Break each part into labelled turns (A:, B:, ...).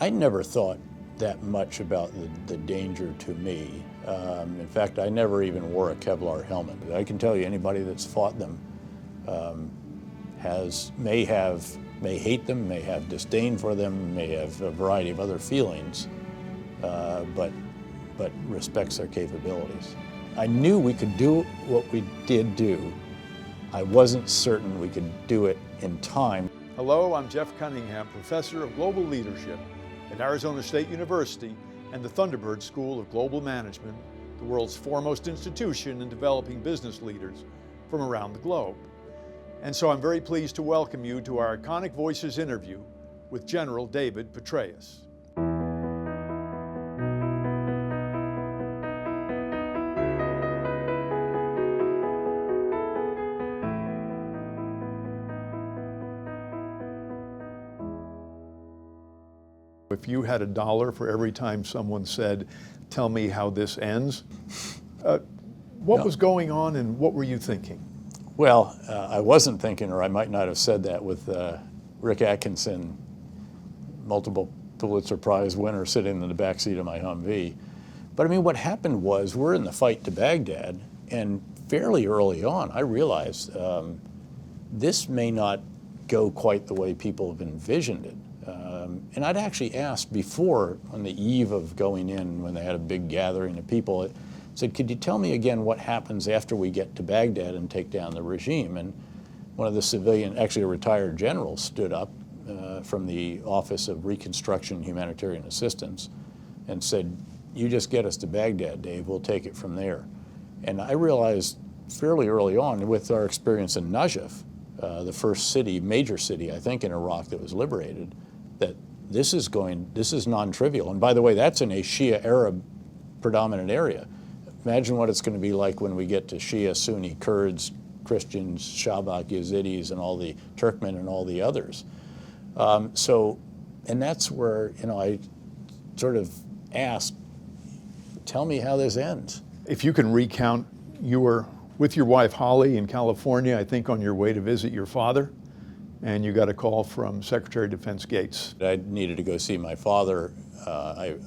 A: I never thought that much about the danger to me. In fact, I never even wore a Kevlar helmet. I can tell you anybody that's fought them may hate them, may have disdain for them, may have a variety of other feelings, but respects their capabilities. I knew we could do what we did do. I wasn't certain we could do it in time.
B: Hello, I'm Jeff Cunningham, Professor of Global Leadership at Arizona State University and the Thunderbird School of Global Management, the world's foremost institution in developing business leaders from around the globe. And so I'm very pleased to welcome you to our Iconic Voices interview with General David Petraeus. If you had $1 for every time someone said, "Tell me how this ends," what was going on and what were you thinking?
A: Well, I wasn't thinking, or I might not have said that with Rick Atkinson, multiple Pulitzer Prize winner, sitting in the back seat of my Humvee. But I mean, what happened was we're in the fight to Baghdad, and fairly early on, I realized this may not go quite the way people have envisioned it. And I'd actually asked before, on the eve of going in, when they had a big gathering of people, I said, could you tell me again what happens after we get to Baghdad and take down the regime? And one of the civilian, actually a retired general, stood up from the Office of Reconstruction and Humanitarian Assistance and said, you just get us to Baghdad, Dave, we'll take it from there. And I realized fairly early on, with our experience in Najaf, the first city, major city, I think, in Iraq that was liberated, that this is non-trivial. And by the way, that's in a Shia Arab predominant area. Imagine what it's going to be like when we get to Shia, Sunni, Kurds, Christians, Shabak, Yazidis, and all the Turkmen and all the others. And that's where, I sort of asked, tell me how this ends.
B: If you can recount, you were with your wife Holly in California, I think on your way to visit your father, and you got a call from Secretary of Defense Gates.
A: I needed to go see my father. I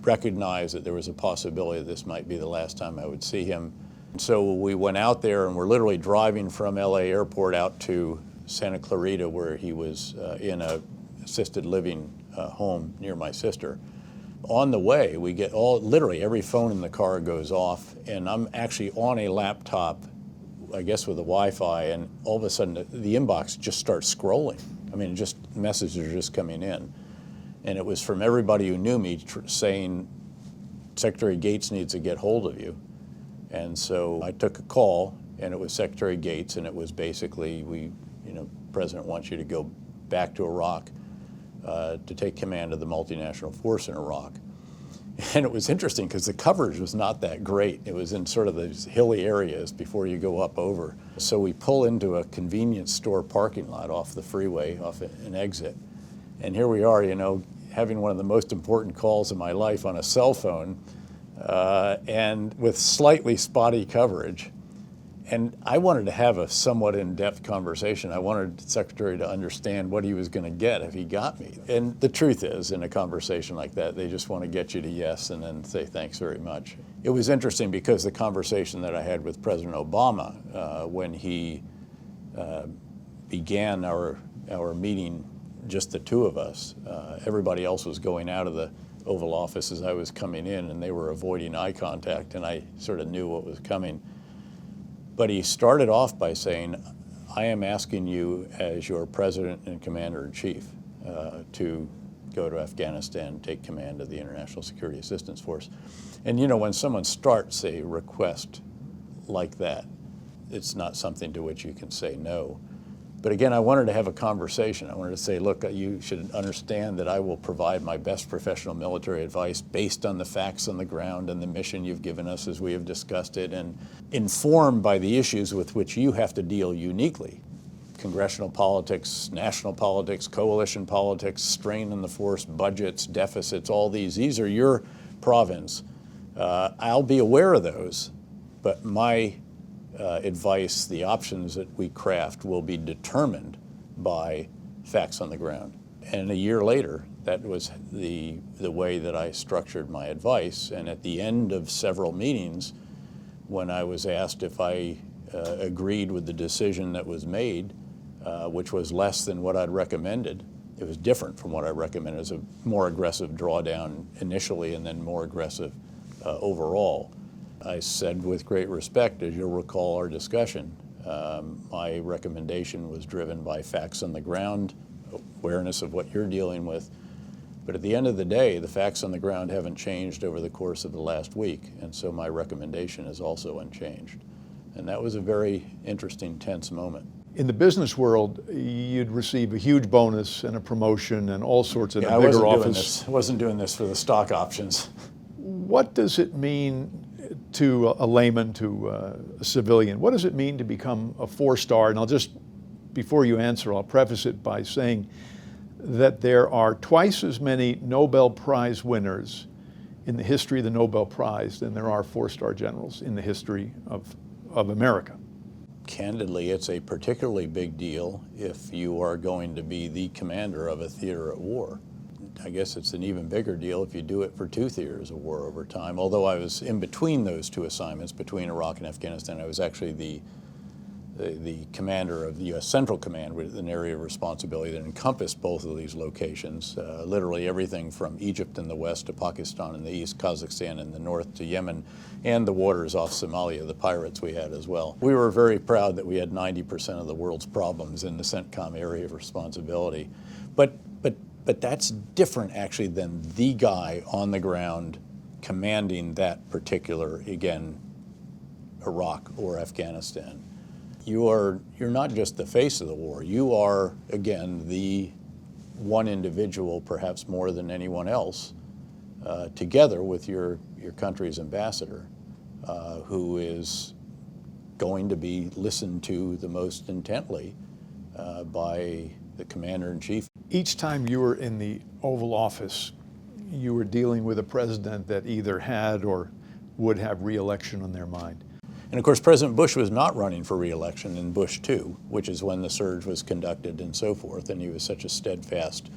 A: recognized that there was a possibility that this might be the last time I would see him. So we went out there, and we're literally driving from LA airport out to Santa Clarita, where he was in a assisted living home near my sister. On the way, we get literally every phone in the car goes off, and I'm actually on a laptop, I guess with the Wi-Fi, and all of a sudden the inbox just starts scrolling. I mean, just messages are just coming in. And it was from everybody who knew me saying, Secretary Gates needs to get hold of you. And so I took a call, and it was Secretary Gates, and it was basically, President wants you to go back to Iraq to take command of the multinational force in Iraq. And it was interesting because the coverage was not that great. It was in sort of these hilly areas before you go up over. So we pull into a convenience store parking lot off the freeway, off an exit. And here we are, having one of the most important calls of my life on a cell phone, and with slightly spotty coverage. And I wanted to have a somewhat in-depth conversation. I wanted the Secretary to understand what he was going to get if he got me. And the truth is, in a conversation like that, they just want to get you to yes and then say thanks very much. It was interesting because the conversation that I had with President Obama when he began our meeting, just the two of us, everybody else was going out of the Oval Office as I was coming in, and they were avoiding eye contact, and I sort of knew what was coming. But he started off by saying, I am asking you as your President and Commander-in-Chief to go to Afghanistan and take command of the International Security Assistance Force. And when someone starts a request like that, it's not something to which you can say no. But again, I wanted to have a conversation. I wanted to say, look, you should understand that I will provide my best professional military advice based on the facts on the ground and the mission you've given us as we have discussed it, and informed by the issues with which you have to deal uniquely. Congressional politics, national politics, coalition politics, strain on the force, budgets, deficits, all these are your province. I'll be aware of those, but my advice, the options that we craft will be determined by facts on the ground. And a year later, That was the way that I structured my advice. And at the end of several meetings, when I was asked if I agreed with the decision that was made, which was less than what I'd recommended, it was different from what I recommended. It was a more aggressive drawdown initially and then more aggressive overall. I said with great respect, as you'll recall our discussion, my recommendation was driven by facts on the ground, awareness of what you're dealing with. But at the end of the day, the facts on the ground haven't changed over the course of the last week, and so my recommendation is also unchanged. And that was a very interesting, tense moment.
B: In the business world, you'd receive a huge bonus and a promotion and all sorts of
A: Yeah,
B: a bigger office.
A: I wasn't doing this for the stock options.
B: What does it mean to a layman, to a civilian? What does it mean to become a 4-star? And I'll just, before you answer, I'll preface it by saying that there are twice as many Nobel Prize winners in the history of the Nobel Prize than there are 4-star generals in the history of America.
A: Candidly, it's a particularly big deal if you are going to be the commander of a theater at war. I guess it's an even bigger deal if you do it for 2 theaters of war over time. Although I was in between those 2 assignments, between Iraq and Afghanistan, I was actually the commander of the U.S. Central Command with an area of responsibility that encompassed both of these locations, literally everything from Egypt in the west to Pakistan in the east, Kazakhstan in the north to Yemen, and the waters off Somalia, the pirates we had as well. We were very proud that we had 90% of the world's problems in the CENTCOM area of responsibility. But that's different actually than the guy on the ground commanding that particular, again, Iraq or Afghanistan. You're not just the face of the war. You are, again, the one individual, perhaps more than anyone else, together with your country's ambassador, who is going to be listened to the most intently by the commander-in-chief.
B: Each time you were in the Oval Office, you were dealing with a president that either had or would have re-election on their mind.
A: And of course, President Bush was not running for re-election in Bush II, which is when the surge was conducted and so forth, and he was such a steadfast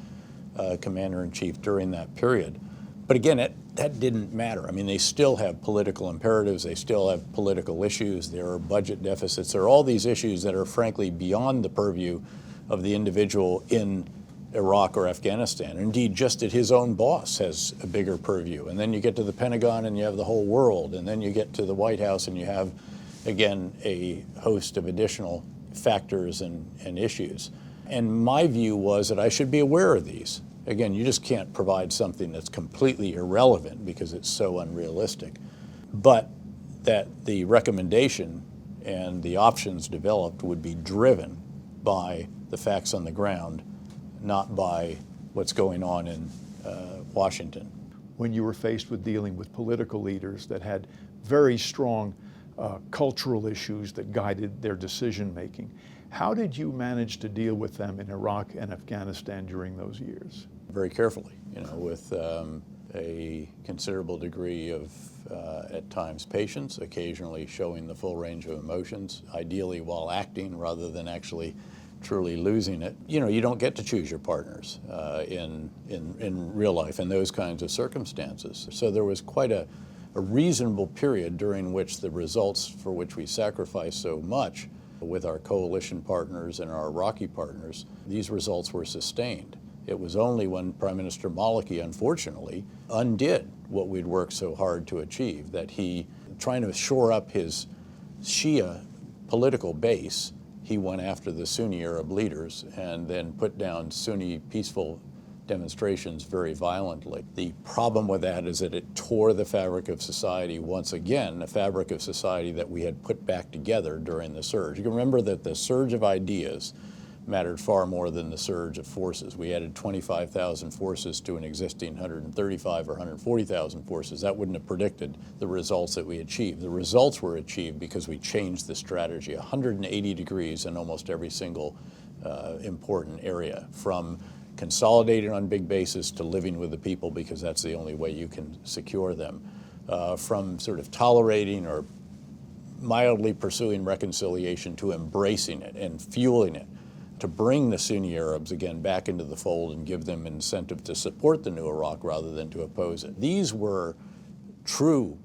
A: commander-in-chief during that period. But again, that didn't matter. I mean, they still have political imperatives, they still have political issues, there are budget deficits, there are all these issues that are frankly beyond the purview of the individual in Iraq or Afghanistan. Indeed, just that his own boss has a bigger purview. And then you get to the Pentagon and you have the whole world. And then you get to the White House and you have, again, a host of additional factors and issues. And my view was that I should be aware of these. Again, you just can't provide something that's completely irrelevant because it's so unrealistic. But that the recommendation and the options developed would be driven by the facts on the ground, not by what's going on in Washington.
B: When you were faced with dealing with political leaders that had very strong cultural issues that guided their decision making, how did you manage to deal with them in Iraq and Afghanistan during those years?
A: Very carefully, with a considerable degree of, at times, patience, occasionally showing the full range of emotions, ideally while acting rather than actually truly losing it. You don't get to choose your partners in real life in those kinds of circumstances. So there was quite a reasonable period during which the results for which we sacrificed so much with our coalition partners and our Iraqi partners, these results were sustained. It was only when Prime Minister Maliki, unfortunately, undid what we'd worked so hard to achieve, that he, trying to shore up his Shia political base, he went after the Sunni Arab leaders and then put down Sunni peaceful demonstrations very violently. The problem with that is that it tore the fabric of society once again, the fabric of society that we had put back together during the surge. You can remember that the surge of ideas mattered far more than the surge of forces. We added 25,000 forces to an existing 135 or 140,000 forces. That wouldn't have predicted the results that we achieved. The results were achieved because we changed the strategy 180 degrees in almost every single important area, from consolidating on big bases to living with the people because that's the only way you can secure them, from sort of tolerating or mildly pursuing reconciliation to embracing it and fueling it, to bring the Sunni Arabs again back into the fold and give them incentive to support the new Iraq rather than to oppose it. These were true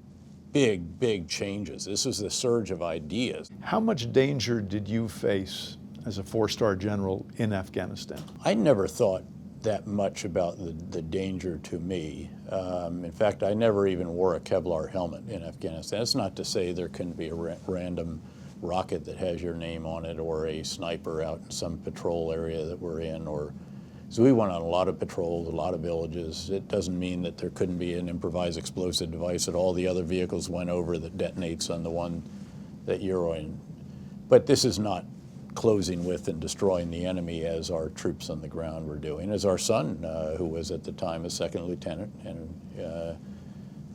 A: big changes. This was the surge of ideas.
B: How much danger did you face as a four-star general in Afghanistan?
A: I never thought that much about the danger to me. In fact, I never even wore a Kevlar helmet in Afghanistan. That's not to say there couldn't be a random rocket that has your name on it, or a sniper out in some patrol area that we're in, so we went on a lot of patrols, a lot of villages. It doesn't mean that there couldn't be an improvised explosive device that all the other vehicles went over that detonates on the one that you're in. But this is not closing with and destroying the enemy as our troops on the ground were doing. As our son, who was at the time a second lieutenant and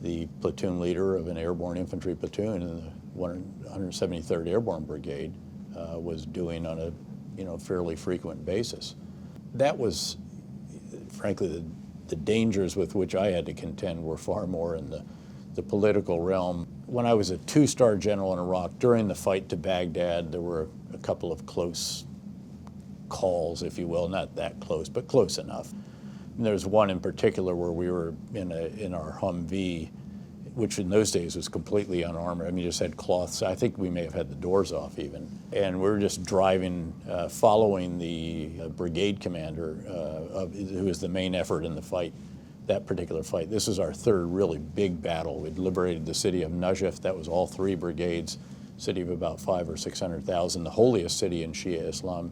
A: the platoon leader of an airborne infantry platoon in the 173rd Airborne Brigade, was doing on a fairly frequent basis. That was, frankly, the dangers with which I had to contend were far more in the political realm. When I was a two-star general in Iraq, during the fight to Baghdad, there were a couple of close calls, if you will, not that close, but close enough. And there was one in particular where we were in our Humvee, which in those days was completely unarmored. I mean, just had cloths. I think we may have had the doors off even. And we were just driving, following the brigade commander, who was the main effort in the fight, that particular fight. This is our third really big battle. We'd liberated the city of Najaf. That was all three brigades, city of about 500,000 or 600,000, the holiest city in Shia Islam.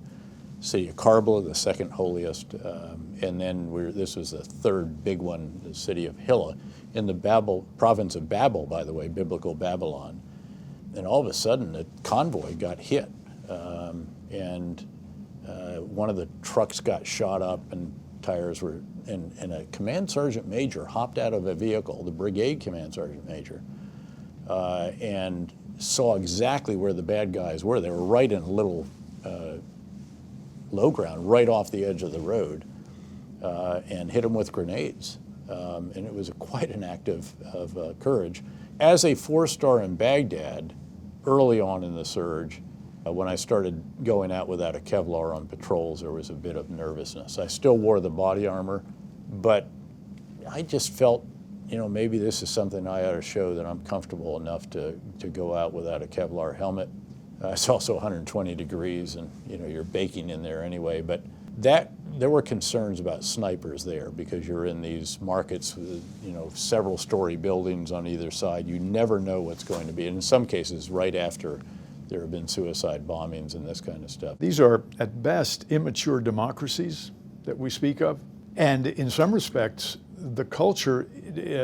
A: City of Karbala, the second holiest, and then this was the third big one, the city of Hilla, in the province of Babel, by the way, biblical Babylon. And all of a sudden, the convoy got hit, and one of the trucks got shot up, and tires were, and a command sergeant major hopped out of a vehicle, the brigade command sergeant major, and saw exactly where the bad guys were. They were right in a little low ground, right off the edge of the road, and hit them with grenades. And it was quite an act of courage. As a four-star in Baghdad, early on in the surge, when I started going out without a Kevlar on patrols, there was a bit of nervousness. I still wore the body armor, but I just felt, maybe this is something I ought to show that I'm comfortable enough to go out without a Kevlar helmet. It's also 120 degrees, and you're baking in there anyway. But there were concerns about snipers there because you're in these markets with several story buildings on either side. You never know what's going to be. And in some cases, right after there have been suicide bombings and this kind of stuff.
B: These are at best immature democracies that we speak of, and in some respects, the culture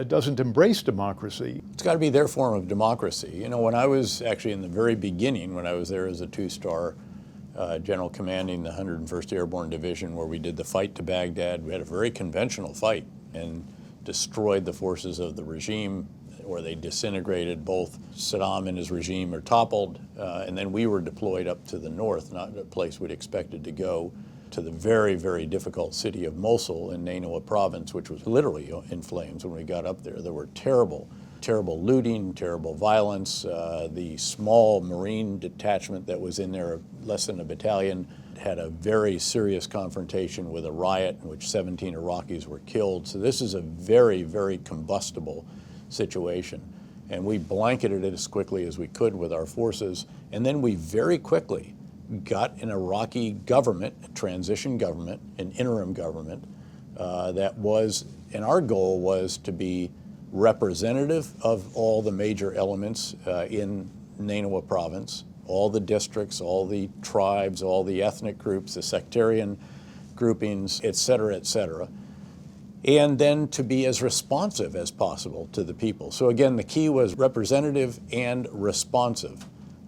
B: doesn't embrace democracy.
A: It's got to be their form of democracy. When I was actually in the very beginning, when I was there as a two-star general commanding the 101st Airborne Division, where we did the fight to Baghdad, we had a very conventional fight and destroyed the forces of the regime, where they disintegrated. Both Saddam and his regime are toppled, and then we were deployed up to the north, not a place we'd expected to go, to the very difficult city of Mosul in Nainawa province, which was literally in flames when we got up there. There were terrible looting, terrible violence. The small Marine detachment that was in there, less than a battalion, had a very serious confrontation with a riot in which 17 Iraqis were killed. So this is a very combustible situation. And we blanketed it as quickly as we could with our forces. And then we very quickly got an Iraqi government, a transition government, an interim government that was, and our goal was to be representative of all the major elements in Nainawa province, all the districts, all the tribes, all the ethnic groups, the sectarian groupings, et cetera, and then to be as responsive as possible to the people. So again, the key was representative and responsive.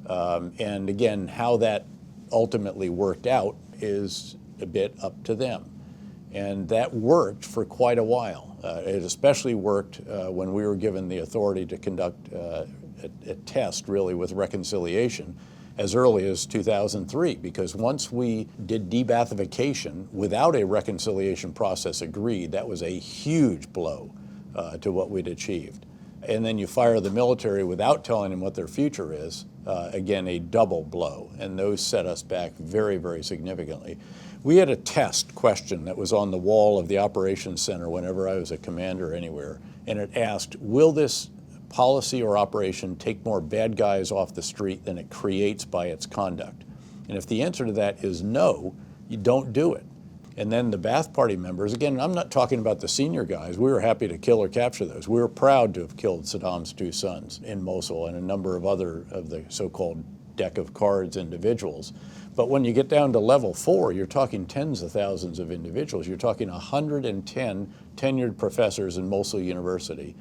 A: And again, how that ultimately worked out is a bit up to them. And that worked for quite a while. It especially worked when we were given the authority to conduct a test, really, with reconciliation as early as 2003, because once we did de-Baathification without a reconciliation process agreed, that was a huge blow to what we'd achieved. and then you fire the military without telling them what their future is, again, a double blow. And those set us back very, very significantly. We had a test question that was on the wall of the operations center whenever I was a commander anywhere, and it asked, will this policy or operation take more bad guys off the street than it creates by its conduct? And if the answer to that is no, you don't do it. And then the Ba'ath Party members, again, I'm not talking about the senior guys. We were happy to kill or capture those. We were proud to have killed Saddam's two sons in Mosul and a number of other of the so-called deck of cards individuals. But when you get down to level 4, you're talking tens of thousands of individuals. You're talking 110 tenured professors in Mosul University,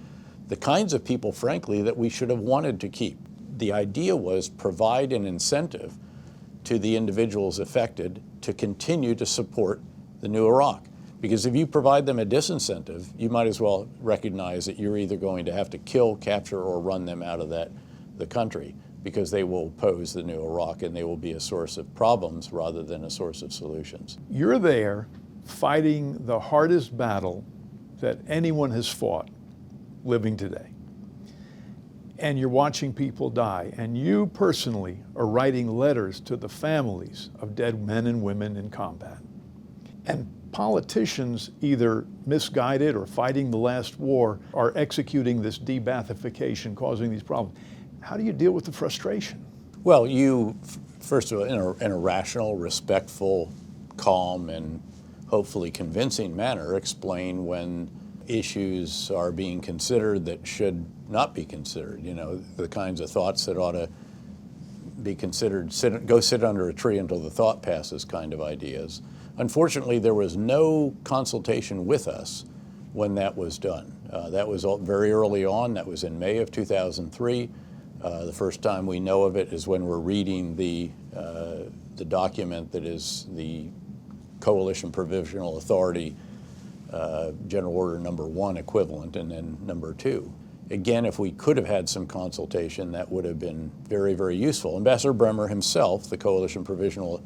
A: the kinds of people, frankly, that we should have wanted to keep. The idea was provide an incentive to the individuals affected to continue to support the new Iraq. Because if you provide them a disincentive, you might as well recognize that you're either going to have to kill, capture, or run them out of the country, because they will oppose the new Iraq and they will be a source of problems rather than a source of solutions.
B: You're there fighting the hardest battle that anyone has fought living today. And you're watching people die, and you personally are writing letters to the families of dead men and women in combat. And politicians, either misguided or fighting the last war, are executing this de-Baathification, causing these problems. How do you deal with the frustration?
A: Well, you, first of all, in a rational, respectful, calm, and hopefully convincing manner, explain when issues are being considered that should not be considered. You know, the kinds of thoughts that ought to be considered, go sit under a tree until the thought passes kind of ideas. Unfortunately, there was no consultation with us when that was done. That was very early on. That was in May of 2003. The first time we know of it is when we're reading the document that is the Coalition Provisional Authority General Order number 1 equivalent, and then number 2. Again, if we could have had some consultation, that would have been very, very useful. Ambassador Bremer himself, the Coalition Provisional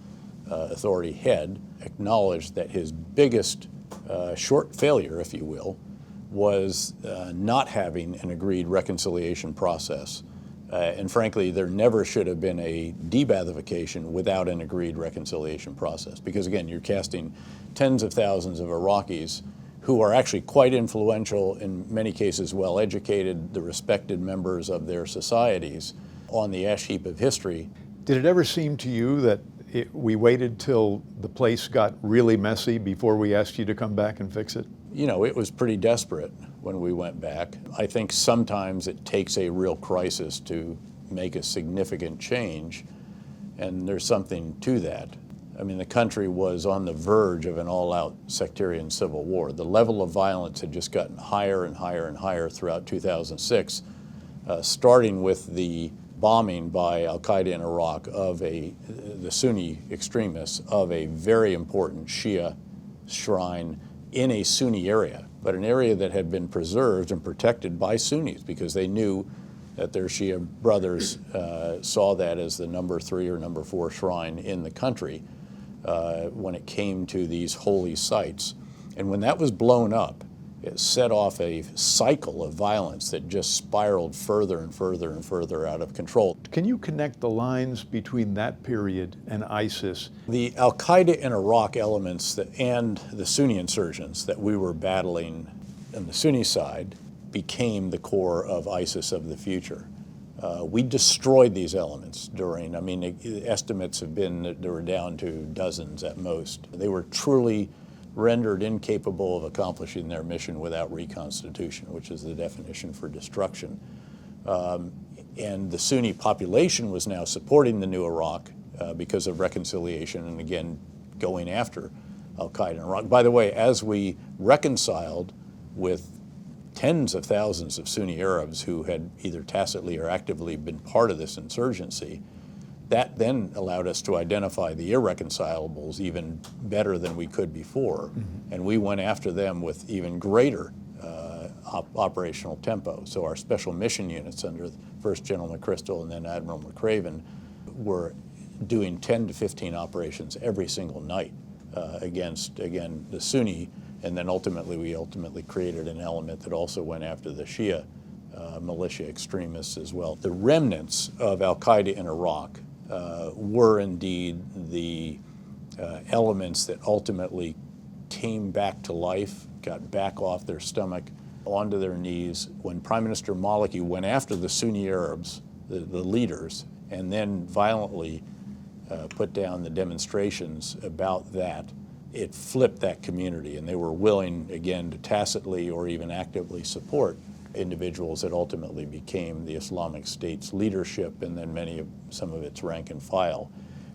A: Authority head, acknowledged that his biggest short failure, if you will, was not having an agreed reconciliation process. And frankly, there never should have been a de-Baathification without an agreed reconciliation process. Because again, you're casting tens of thousands of Iraqis who are actually quite influential, in many cases well-educated, the respected members of their societies, on the ash heap of history.
B: Did it ever seem to you that we waited till the place got really messy before we asked you to come back and fix it?
A: You know, it was pretty desperate when we went back. I think sometimes it takes a real crisis to make a significant change, and there's something to that. I mean, the country was on the verge of an all-out sectarian civil war. The level of violence had just gotten higher and higher and higher throughout 2006, starting with the bombing by al-Qaeda in Iraq of the Sunni extremists of a very important Shia shrine in a Sunni area, but an area that had been preserved and protected by Sunnis because they knew that their Shia brothers saw that as the number 3 or number 4 shrine in the country when it came to these holy sites. And when that was blown up, it set off a cycle of violence that just spiraled further and further and further out of control.
B: Can you connect the lines between that period and ISIS?
A: The al-Qaeda in Iraq elements and the Sunni insurgents that we were battling on the Sunni side became the core of ISIS of the future. We destroyed these elements during, estimates have been that they were down to dozens at most. They were truly rendered incapable of accomplishing their mission without reconstitution, which is the definition for destruction. And the Sunni population was now supporting the new Iraq because of reconciliation and, again, going after al-Qaeda in Iraq. By the way, as we reconciled with tens of thousands of Sunni Arabs who had either tacitly or actively been part of this insurgency, that then allowed us to identify the irreconcilables even better than we could before. Mm-hmm. And we went after them with even greater operational tempo. So our special mission units under first General McChrystal and then Admiral McCraven were doing 10 to 15 operations every single night against, again, the Sunni. And then we ultimately created an element that also went after the Shia militia extremists as well. The remnants of al-Qaeda in Iraq were indeed the elements that ultimately came back to life, got back off their stomach, onto their knees when Prime Minister Maliki went after the Sunni Arabs, the leaders, and then violently put down the demonstrations about that. It flipped that community, and they were willing, again, to tacitly or even actively support individuals that ultimately became the Islamic State's leadership and then some of its rank and file.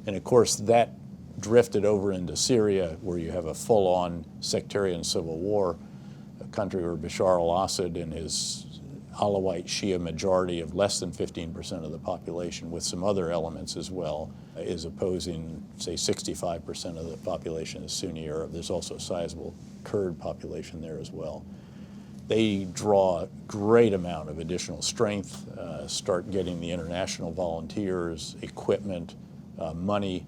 A: And of course, that drifted over into Syria, where you have a full-on sectarian civil war, a country where Bashar al-Assad and his Alawite Shia majority of less than 15% of the population, with some other elements as well, is opposing, say, 65% of the population is Sunni Arab. There's also a sizable Kurd population there as well. They draw a great amount of additional strength, start getting the international volunteers, equipment, money,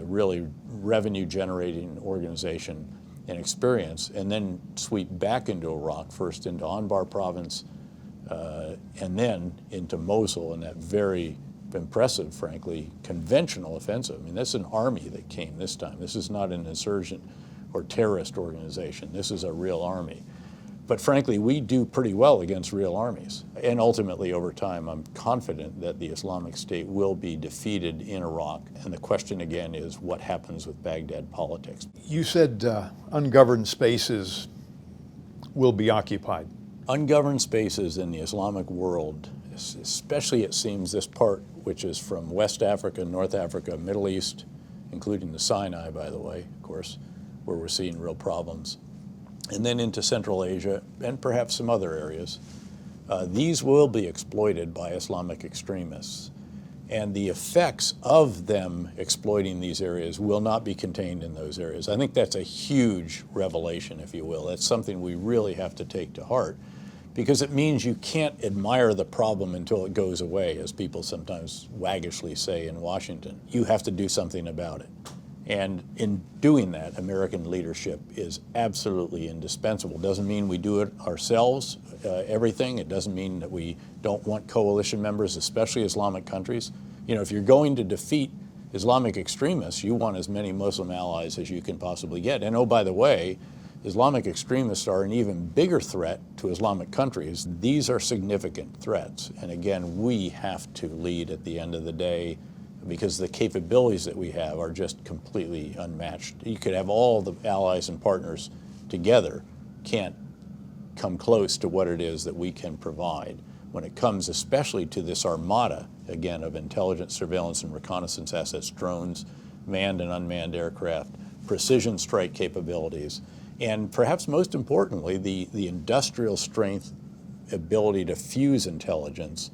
A: really revenue-generating organization and experience, and then sweep back into Iraq, first into Anbar province, and then into Mosul in that very impressive, frankly, conventional offensive. I mean, this is an army that came this time. This is not an insurgent or terrorist organization. This is a real army. But frankly, we do pretty well against real armies. And ultimately, over time, I'm confident that the Islamic State will be defeated in Iraq. And the question again is, what happens with Baghdad politics?
B: You said ungoverned spaces will be occupied.
A: Ungoverned spaces in the Islamic world, especially it seems this part, which is from West Africa, North Africa, Middle East, including the Sinai, by the way, of course, where we're seeing real problems, and then into Central Asia and perhaps some other areas. These will be exploited by Islamic extremists. And the effects of them exploiting these areas will not be contained in those areas. I think that's a huge revelation, if you will. That's something we really have to take to heart, because it means you can't admire the problem until it goes away, as people sometimes waggishly say in Washington. You have to do something about it. And in doing that, American leadership is absolutely indispensable. Doesn't mean we do it ourselves, everything. It doesn't mean that we don't want coalition members, especially Islamic countries. You know, if you're going to defeat Islamic extremists, you want as many Muslim allies as you can possibly get. And oh, by the way, Islamic extremists are an even bigger threat to Islamic countries. These are significant threats. And again, we have to lead at the end of the day, because the capabilities that we have are just completely unmatched. You could have all the allies and partners together, can't come close to what it is that we can provide when it comes especially to this armada, again, of intelligence, surveillance, and reconnaissance assets, drones, manned and unmanned aircraft, precision strike capabilities, and perhaps most importantly, the industrial strength ability to fuse intelligence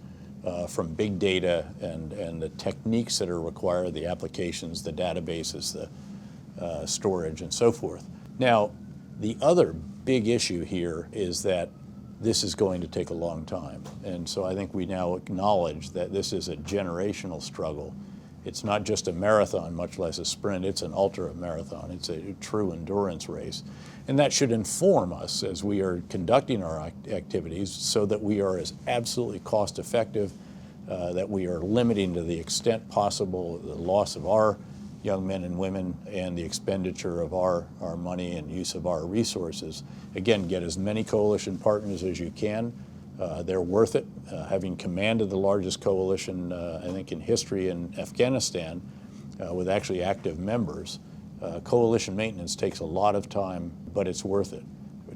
A: from big data and the techniques that are required, the applications, the databases, the storage, and so forth. Now, the other big issue here is that this is going to take a long time. And so I think we now acknowledge that this is a generational struggle. It's not just a marathon, much less a sprint. It's an ultra-marathon. It's a true endurance race. And that should inform us as we are conducting our activities so that we are as absolutely cost-effective, that we are limiting to the extent possible the loss of our young men and women and the expenditure of our money and use of our resources. Again, get as many coalition partners as you can. They're worth it. Having commanded the largest coalition, I think, in history in Afghanistan, with actually active members, coalition maintenance takes a lot of time, but it's worth it.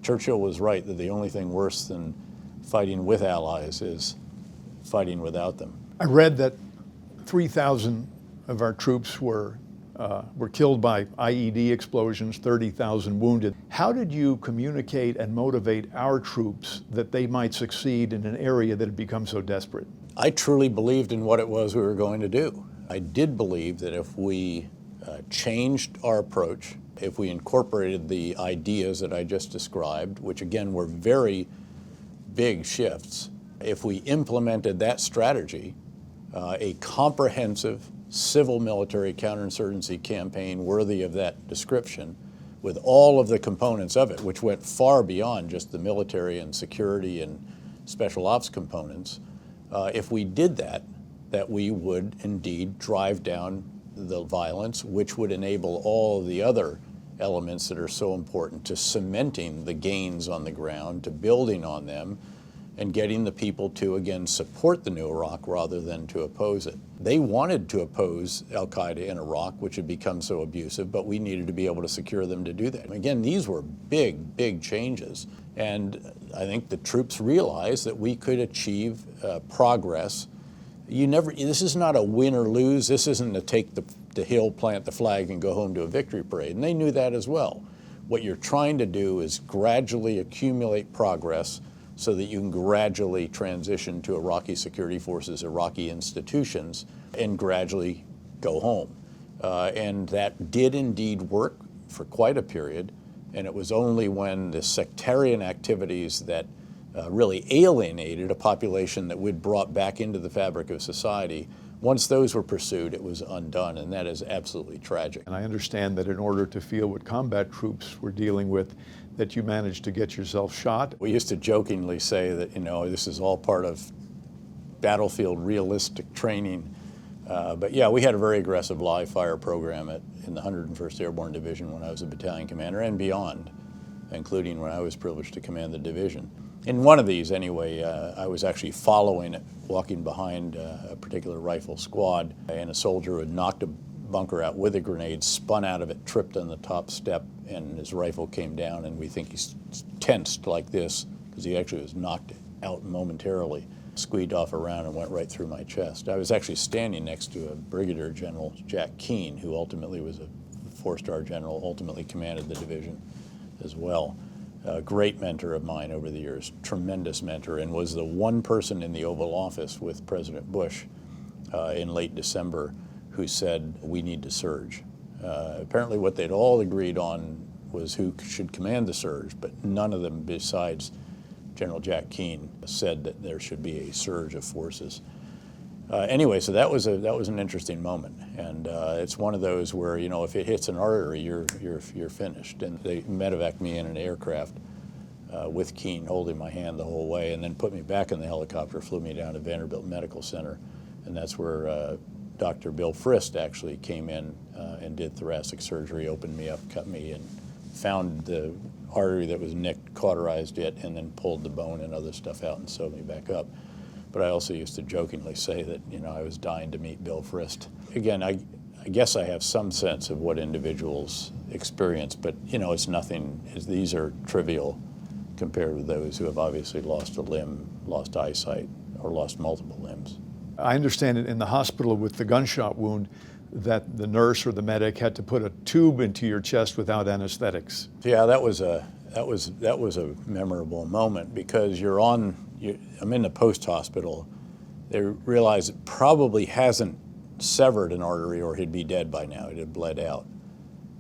A: Churchill was right that the only thing worse than fighting with allies is fighting without them.
B: I read that 3,000 of our troops were killed by IED explosions, 30,000 wounded. How did you communicate and motivate our troops that they might succeed in an area that had become so desperate?
A: I truly believed in what it was we were going to do. I did believe that if we changed our approach, if we incorporated the ideas that I just described, which again were very big shifts, if we implemented that strategy, a comprehensive civil military counterinsurgency campaign worthy of that description, with all of the components of it, which went far beyond just the military and security and special ops components, if we did that, that we would indeed drive down the violence, which would enable all of the other elements that are so important to cementing the gains on the ground, to building on them, and getting the people to, again, support the new Iraq rather than to oppose it. They wanted to oppose al-Qaeda in Iraq, which had become so abusive, but we needed to be able to secure them to do that. Again, these were big, big changes. And I think the troops realized that we could achieve progress. This is not a win or lose. This isn't to take the hill, plant the flag, and go home to a victory parade. And they knew that as well. What you're trying to do is gradually accumulate progress so that you can gradually transition to Iraqi security forces, Iraqi institutions, and gradually go home. And that did indeed work for quite a period. And it was only when the sectarian activities that really alienated a population that we'd brought back into the fabric of society, once those were pursued, it was undone, and that is absolutely tragic.
B: And I understand that in order to feel what combat troops were dealing with, that you managed to get yourself shot.
A: We used to jokingly say that, this is all part of battlefield realistic training. But yeah, we had a very aggressive live fire program in the 101st Airborne Division when I was a battalion commander and beyond, including when I was privileged to command the division. In one of these, anyway, I was actually following it, walking behind a particular rifle squad, and a soldier had knocked a bunker out with a grenade, spun out of it, tripped on the top step, and his rifle came down, and we think he's tensed like this, because he actually was knocked out momentarily, squeezed off a round and went right through my chest. I was actually standing next to a Brigadier General Jack Keane, who ultimately was a four-star general, ultimately commanded the division as well. A great mentor of mine over the years, tremendous mentor, and was the one person in the Oval Office with President Bush in late December who said, we need to surge. Apparently what they'd all agreed on was who should command the surge, but none of them besides General Jack Keane said that there should be a surge of forces. Anyway, so that was an interesting moment, and it's one of those where if it hits an artery, you're finished. And they medevaced me in an aircraft with Keane holding my hand the whole way, and then put me back in the helicopter, flew me down to Vanderbilt Medical Center, and that's where Dr. Bill Frist actually came in and did thoracic surgery, opened me up, cut me, and found the artery that was nicked, cauterized it, and then pulled the bone and other stuff out and sewed me back up. But I also used to jokingly say that, I was dying to meet Bill Frist. Again, I guess I have some sense of what individuals experience, but, it's nothing, these are trivial compared with those who have obviously lost a limb, lost eyesight, or lost multiple limbs.
B: I understand in the hospital with the gunshot wound that the nurse or the medic had to put a tube into your chest without anesthetics.
A: Yeah, that was a memorable moment, because I'm in the post-hospital. They realize it probably hasn't severed an artery or he'd be dead by now. It had bled out.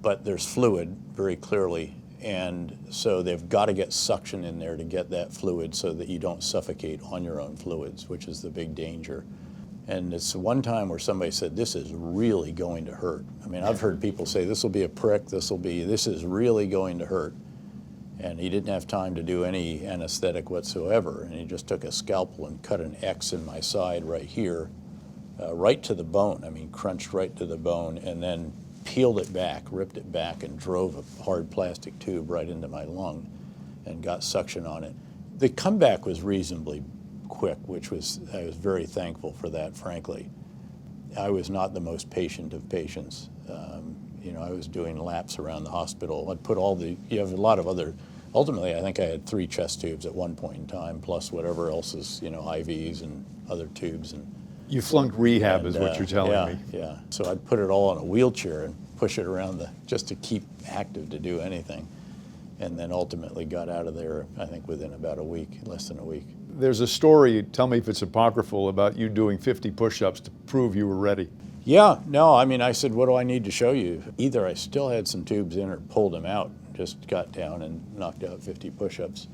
A: But there's fluid, very clearly, and so they've got to get suction in there to get that fluid so that you don't suffocate on your own fluids, which is the big danger. And it's one time where somebody said, this is really going to hurt. I mean, I've heard people say, this will be a prick, this is really going to hurt. And he didn't have time to do any anesthetic whatsoever, and he just took a scalpel and cut an X in my side right here, right to the bone. I mean, crunched right to the bone, and then peeled it back, ripped it back, and drove a hard plastic tube right into my lung and got suction on it. The comeback was reasonably quick, I was very thankful for that, frankly. I was not the most patient of patients. I was doing laps around the hospital. I'd put you have a lot of other, ultimately I think I had 3 chest tubes at one point in time, plus whatever else is, IVs and other tubes. And
B: you flunked rehab is what you're telling me.
A: Yeah, so I'd put it all in a wheelchair and push it around just to keep active to do anything. And then ultimately got out of there, I think within about a week, less than a week.
B: There's a story, tell me if it's apocryphal, about you doing 50 push-ups to prove you were ready.
A: Yeah, no, I mean, I said, what do I need to show you? Either I still had some tubes in or pulled them out, just got down and knocked out 50 push-ups.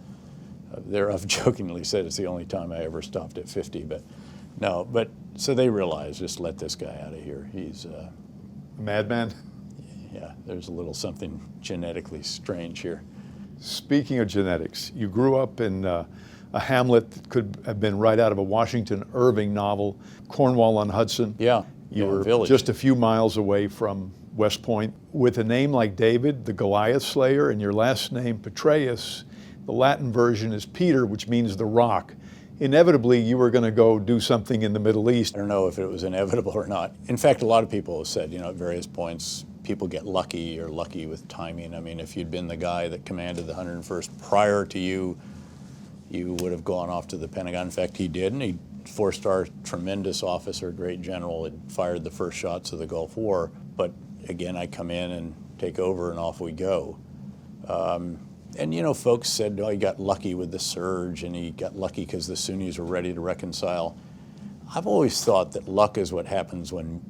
A: I've jokingly said it's the only time I ever stopped at 50, but no, so they realized, just let this guy out of here. He's
B: a madman?
A: Yeah, there's a little something genetically strange here.
B: Speaking of genetics, you grew up in a hamlet that could have been right out of a Washington Irving novel, Cornwall on Hudson.
A: Yeah.
B: You
A: yeah,
B: were
A: village.
B: just a few miles away from West Point. With a name like David, the Goliath Slayer, and your last name, Petraeus, the Latin version is Peter, which means the rock. Inevitably, you were going to go do something in the Middle East.
A: I don't know if it was inevitable or not. In fact, a lot of people have said, at various points, people get lucky or lucky with timing. I mean, if you'd been the guy that commanded the 101st prior to you, you would have gone off to the Pentagon. In fact, he did, and he four-star tremendous officer, great general, had fired the first shots of the Gulf War. But again, I come in and take over, and off we go. And folks said, oh, he got lucky with the surge, and he got lucky because the Sunnis were ready to reconcile. I've always thought that luck is what happens when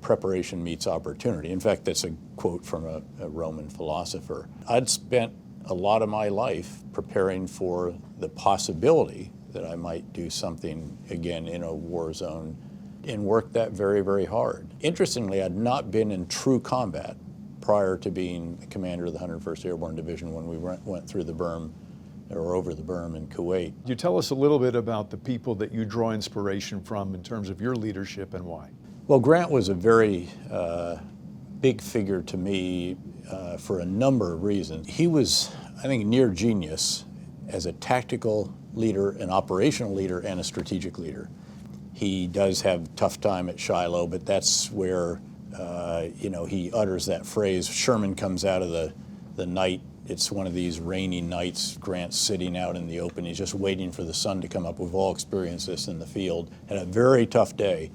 A: preparation meets opportunity. In fact, that's a quote from a Roman philosopher. I'd spent a lot of my life preparing for the possibility that I might do something again in a war zone and worked that very, very hard. Interestingly, I'd not been in true combat prior to being the commander of the 101st Airborne Division when we went through the berm or over the berm in Kuwait.
B: You tell us a little bit about the people that you draw inspiration from in terms of your leadership and why.
A: Well, Grant was a very big figure to me for a number of reasons. He was, I think, near genius as a tactical leader, an operational leader, and a strategic leader. He does have a tough time at Shiloh, but that's where he utters that phrase. Sherman comes out of the night. It's one of these rainy nights. Grant's sitting out in the open. He's just waiting for the sun to come up. We've all experienced this in the field. Had a very tough day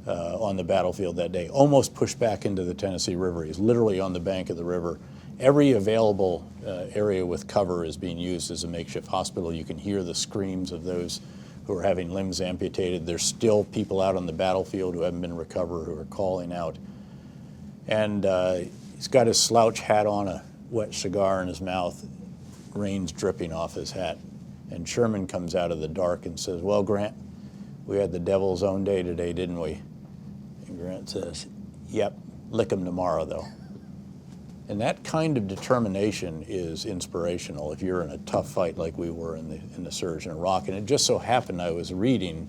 A: on the battlefield that day. Almost pushed back into the Tennessee River. He's literally on the bank of the river. Every available area with cover is being used as a makeshift hospital. You can hear the screams of those who are having limbs amputated. There's still people out on the battlefield who haven't been recovered who are calling out. And he's got his slouch hat on, a wet cigar in his mouth, rain's dripping off his hat. And Sherman comes out of the dark and says, well, Grant, we had the devil's own day today, didn't we? And Grant says, yep, lick 'em tomorrow, though. And that kind of determination is inspirational if you're in a tough fight like we were in the surge in Iraq. And it just so happened I was reading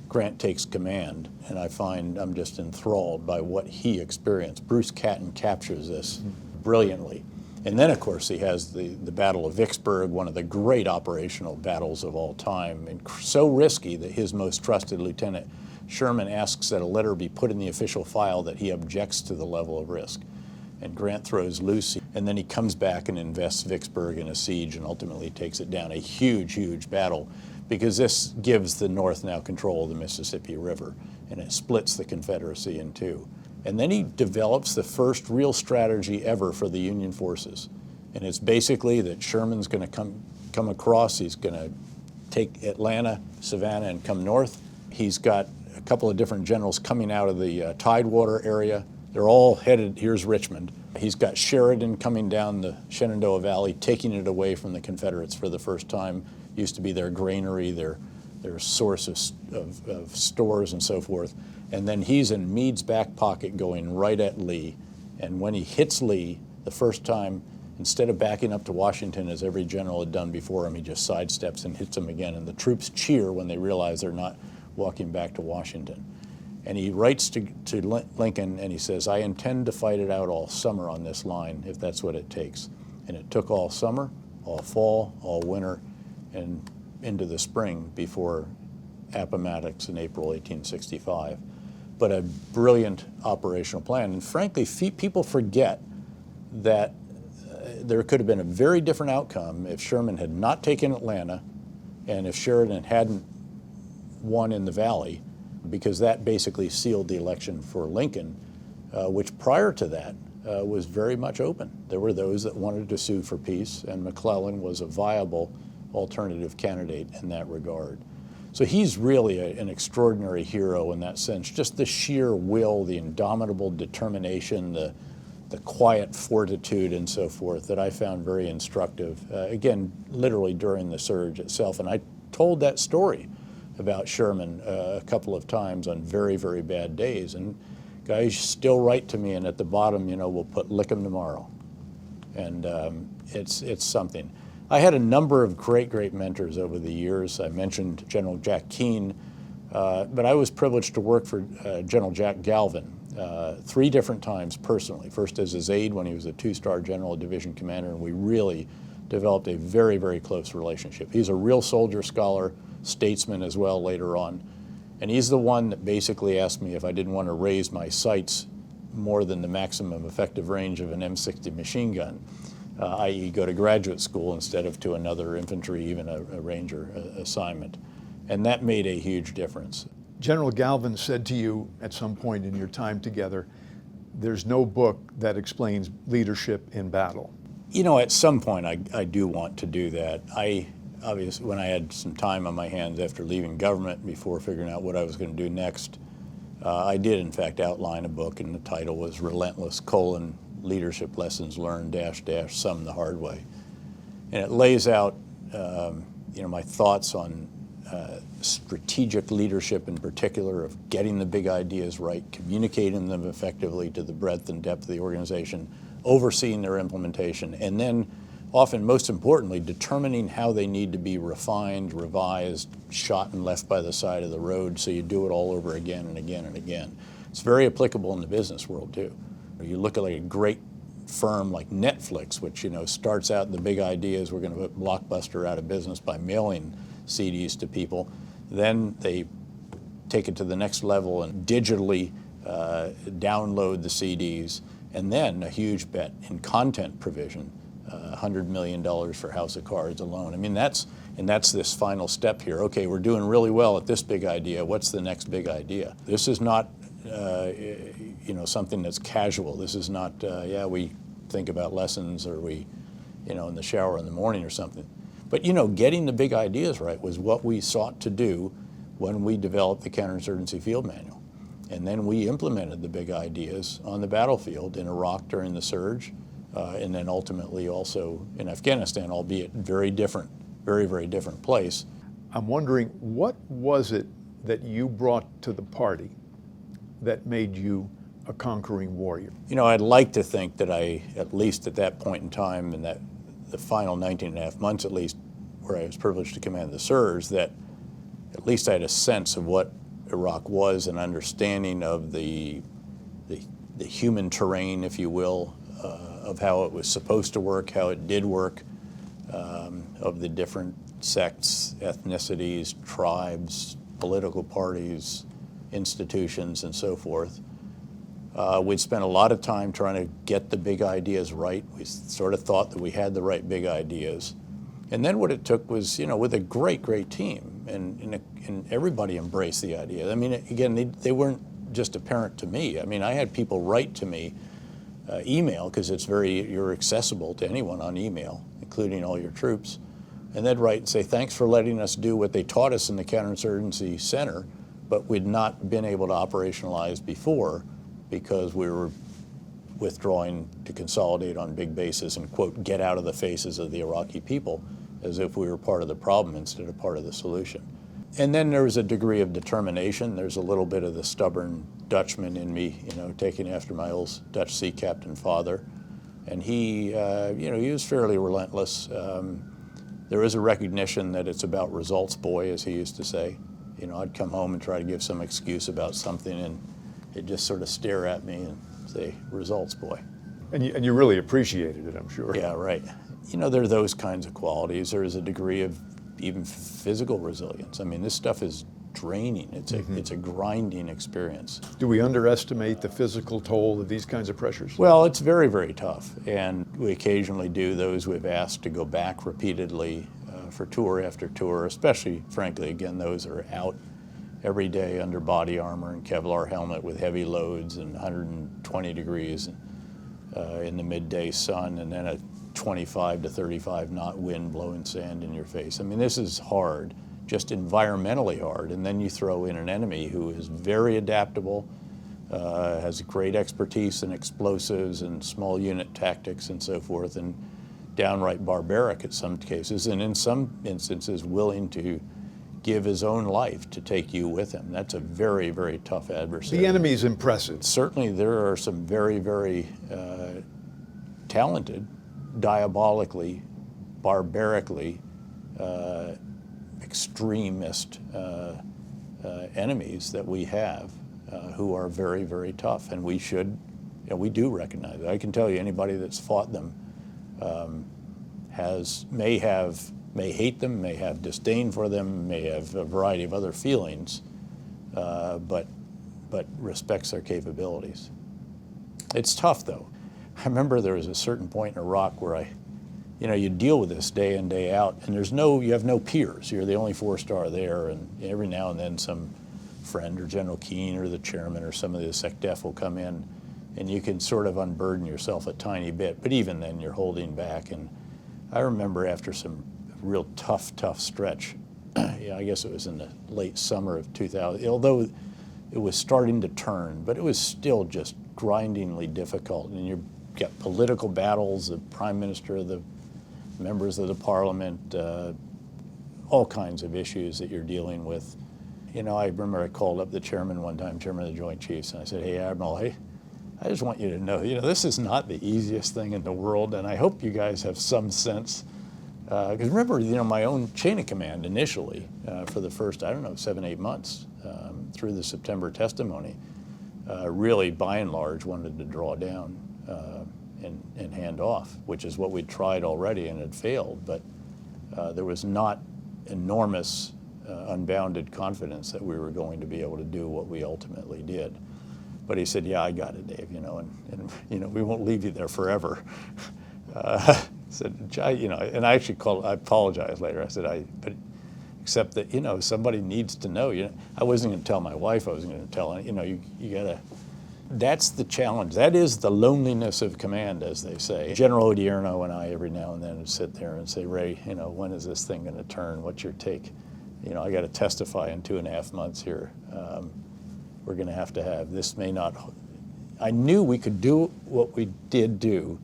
A: Grant Takes Command, and I find I'm just enthralled by what he experienced. Bruce Catton captures this brilliantly. And then, of course, he has the Battle of Vicksburg, one of the great operational battles of all time, and so risky that his most trusted lieutenant, Sherman, asks that a letter be put in the official file that he objects to the level of risk. And Grant throws loose, and then he comes back and invests Vicksburg in a siege and ultimately takes it down. A huge, huge battle, because this gives the North now control of the Mississippi River, and it splits the Confederacy in two. And then he develops the first real strategy ever for the Union forces. And it's basically that Sherman's going to come across, he's going to take Atlanta, Savannah, and come north. He's got a couple of different generals coming out of the Tidewater area. They're all headed, here's Richmond. He's got Sheridan coming down the Shenandoah Valley, taking it away from the Confederates for the first time. Used to be their granary, their source of stores and so forth. And then he's in Meade's back pocket going right at Lee. And when he hits Lee the first time, instead of backing up to Washington as every general had done before him, he just sidesteps and hits him again. And the troops cheer when they realize they're not walking back to Washington. And he writes to Lincoln and he says, I intend to fight it out all summer on this line if that's what it takes. And it took all summer, all fall, all winter, and into the spring before Appomattox in April 1865. But a brilliant operational plan. And frankly, people forget that there could have been a very different outcome if Sherman had not taken Atlanta and if Sheridan hadn't won in the Valley, because that basically sealed the election for Lincoln, which prior to that was very much open. There were those that wanted to sue for peace, and McClellan was a viable alternative candidate in that regard. So he's really an extraordinary hero in that sense. Just the sheer will, the indomitable determination, the quiet fortitude and so forth that I found very instructive, again, literally during the surge itself. And I told that story about Sherman a couple of times on very, very bad days. And guys still write to me, and at the bottom, we'll put lick 'em tomorrow. And it's something. I had a number of great mentors over the years. I mentioned General Jack Keane, but I was privileged to work for General Jack Galvin 3 different times personally. First as his aide when he was a 2-star general, division commander, and we really developed a very close relationship. He's a real soldier scholar, statesman as well later on. And he's the one that basically asked me if I didn't want to raise my sights more than the maximum effective range of an M60 machine gun, i.e. go to graduate school instead of to another infantry, even a ranger assignment. And that made a huge difference.
B: General Galvin said to you at some point in your time together, there's no book that explains leadership in battle.
A: You know, at some point I do want to do that. Obviously, when I had some time on my hands after leaving government before figuring out what I was going to do next, I did in fact outline a book, and the title was Relentless: Leadership Lessons Learned -- Some the Hard Way. And it lays out my thoughts on strategic leadership in particular, of getting the big ideas right, communicating them effectively to the breadth and depth of the organization, overseeing their implementation, and then often, most importantly, determining how they need to be refined, revised, shot and left by the side of the road so you do it all over again and again and again. It's very applicable in the business world too. You look at like a great firm like Netflix, which starts out in the big ideas, we're going to put Blockbuster out of business by mailing CDs to people. Then they take it to the next level and digitally download the CDs, and then a huge bet in content provision. $100 million for House of Cards alone. I mean, that's this final step here. Okay, we're doing really well at this big idea. What's the next big idea? This is not, something that's casual. This is not, we think about lessons, or we, in the shower in the morning or something. But, getting the big ideas right was what we sought to do when we developed the Counterinsurgency Field Manual. And then we implemented the big ideas on the battlefield in Iraq during the surge, and then ultimately also in Afghanistan, albeit very different, very different place.
B: I'm wondering, what was it that you brought to the party that made you a conquering warrior?
A: I'd like to think that I, at least at that point in time, in that the final 19 and a half months at least, where I was privileged to command the SIRS, that at least I had a sense of what Iraq was, an understanding of the human terrain, if you will, of how it was supposed to work, how it did work, of the different sects, ethnicities, tribes, political parties, institutions, and so forth. We'd spent a lot of time trying to get the big ideas right. We sort of thought that we had the right big ideas. And then what it took was, with a great team, and everybody embraced the idea. I mean, again, they weren't just apparent to me. I mean, I had people write to me, email, because you're accessible to anyone on email, including all your troops, and they'd write and say, thanks for letting us do what they taught us in the Counterinsurgency Center, but we'd not been able to operationalize before because we were withdrawing to consolidate on big bases and, quote, get out of the faces of the Iraqi people, as if we were part of the problem instead of part of the solution. And then there was a degree of determination. There's a little bit of the stubborn Dutchman in me, taking after my old Dutch sea captain father. And he, he was fairly relentless. There is a recognition that it's about results, boy, as he used to say. I'd come home and try to give some excuse about something, and he'd just sort of stare at me and say, results, boy.
B: And you really appreciated it, I'm sure.
A: Yeah, right. There are those kinds of qualities. There is a degree of even physical resilience. I mean, this stuff is draining. It's a grinding experience.
B: Do we underestimate the physical toll of these kinds of pressures?
A: Well, it's very tough, and we occasionally do those we've asked to go back repeatedly for tour after tour, especially, frankly, again, those that are out every day under body armor and Kevlar helmet with heavy loads and 120 degrees in the midday sun, and then a 25 to 35 knot wind blowing sand in your face. I mean, this is hard, just environmentally hard. And then you throw in an enemy who is very adaptable, has great expertise in explosives and small unit tactics and so forth, and downright barbaric in some cases, and in some instances willing to give his own life to take you with him. That's a very tough adversary.
B: The enemy's impressive.
A: Certainly there are some very talented, diabolically barbarically extremist enemies that we have who are very, very tough, and we should, we do recognize it. I can tell you, anybody that's fought them may hate them, may have disdain for them, may have a variety of other feelings, but respects their capabilities. It's tough, though. I remember there was a certain point in Iraq where you deal with this day in, day out, and you have no peers. You're the only four-star there, and every now and then some friend or General Keane or the chairman or some of the SecDef will come in, and you can sort of unburden yourself a tiny bit, but even then you're holding back. And I remember after some real tough stretch, I guess it was in the late summer of 2000, although it was starting to turn, but it was still just grindingly difficult. And you get political battles, the prime minister, the members of the parliament, all kinds of issues that you're dealing with. I remember I called up the chairman one time, chairman of the Joint Chiefs, and I said, "Hey, Admiral, I just want you to know, this is not the easiest thing in the world, and I hope you guys have some sense." Because remember, my own chain of command initially, for the first, 7, 8 months through the September testimony, really, by and large, wanted to draw down and hand off, which is what we'd tried already and had failed. But there was not enormous, unbounded confidence that we were going to be able to do what we ultimately did. But he said, "Yeah, I got it, Dave, and we won't leave you there forever." Said, and I actually I apologized later. I said, but except that, somebody needs to know. I wasn't going to tell my wife. I wasn't going to tell, you gotta. That's the challenge. That is the loneliness of command, as they say. General Odierno and I every now and then would sit there and say, "Ray, when is this thing going to turn? What's your take? I got to testify in 2.5 months here. We're going to have this may not." I knew we could do what we did do.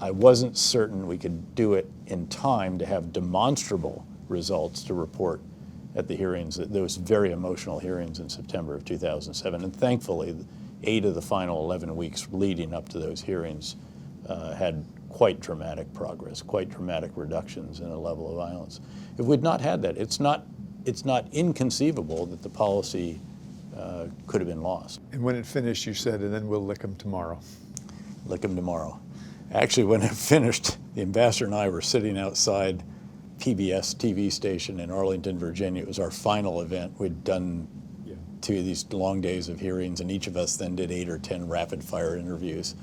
A: I wasn't certain we could do it in time to have demonstrable results to report at the hearings, those very emotional hearings in September of 2007. And thankfully, 8 of the final 11 weeks leading up to those hearings had quite dramatic progress, quite dramatic reductions in the level of violence. If we'd not had that, it's not inconceivable that the policy could have been lost.
B: And when it finished, you said, "And then we'll lick them tomorrow."
A: Lick them tomorrow. Actually, when it finished, the ambassador and I were sitting outside PBS TV station in Arlington, Virginia. It was our final event. We'd done 2 of these long days of hearings, and each of us then did 8 or 10 rapid-fire interviews.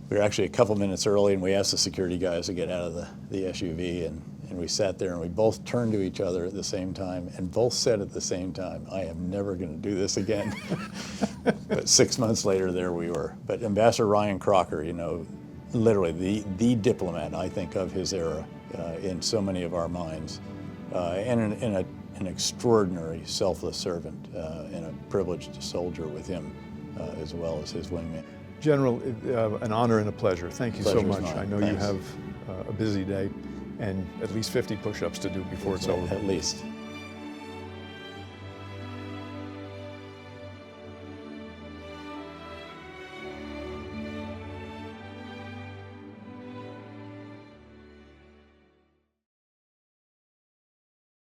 A: We were actually a couple minutes early, and we asked the security guys to get out of the SUV, and we sat there, and we both turned to each other at the same time, and both said at the same time, "I am never going to do this again." But 6 months later, there we were. But Ambassador Ryan Crocker, literally the diplomat, I think, of his era in so many of our minds, and an extraordinary selfless servant and a privileged soldier with him as well as his wingman.
B: General, an honor and a pleasure. Thank you so much.
A: Mine.
B: I know
A: Thanks.
B: You have a busy day and at least 50 push-ups to do before it's over.
A: At least.